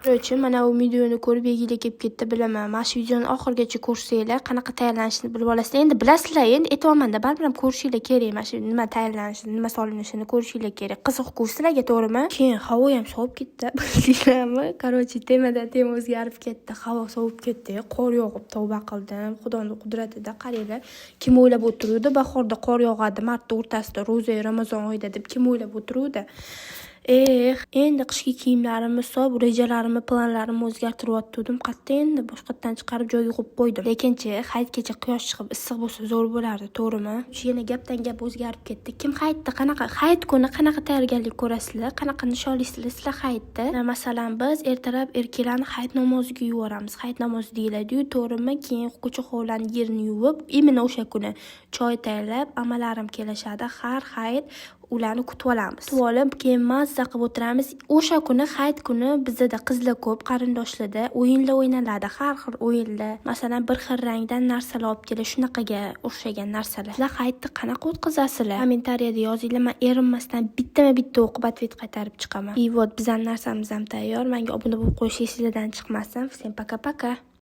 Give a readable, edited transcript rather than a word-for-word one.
Короче, mana bu videoni ko'rib yegili kelib ketdi, bilaman. Mana shu videoni oxirigacha ko'rsanglar, qanaqa tayyorlanishini bilib olasizlar. Endi bilasizlar, endi aytayapman-da, baribir ko'rishinglar kerak. Mana shu nima tayyorlanishini, nima solinishini ko'rishinglar kerak. Qiziq-ku sizlarga, to'g'rimi? Keyin havo ham sovib ketdi. Bilasizlarmi? Короче, temadan tema o'zgarib ketdi. Havo sovib ketdi. Qor yog'ib tavba qildim. Xudoning qudratida qaranglar. Kim o'ylab o'tiruvdi, bahorda qor yog'adi, martda o'rtasida ro'za Ramazon oyida deb kim o'ylab o'tiruvdi? Endi qishki kiyimlarimni solib, rejalarimni, planlarimni o'zgartiryaptim. Qatta endi boshqatdan chiqarib joyiga qo'yib qo'ydim. Lekinchi hayitgacha quyosh chiqib issiq bo'lsa zo'r bo'lardi, to'g'rimi? Yana gapdan gap o'zgarib ketdi. Kim hayitda qanaqa hayit kuni qanaqa tayyorgarlik ko'rasizlar? Qanaqa nishonlaysizlar sizlar hayitda? Masalan, biz ertalab erkaklarni hayit namoziga yuboramiz. Hayit namozi deyiladi-yu, to'g'rimi? Keyin ko'cha hovlani yerini yuvib, imini o'sha kuni choy tayyorlab, amalarim kelishadi. Har hayit ularni kutib olamiz. Kutib olib, keyin mazza qilib o'tiramiz. O'sha kuni hayit kuni bizda qizlar ko'p, qarindoshlarda o'yinlar o'ynaladi, har xil o'yinlar. Masalan, bir xil rangdan narsalar olib kelib, shunaqaga o'xshagan narsalar. Sizlar hayitni qanaqa o'tkazasizlar? Kommentariyada yozinglar, men erinmasdan bittama-bitta o'qib atvet qaytarib chiqaman. И вот bizning narsamiz ham tayyor. Menga obuna bo'lib qo'yishingiz sizlardan chiqmasin. Всем пока-пока.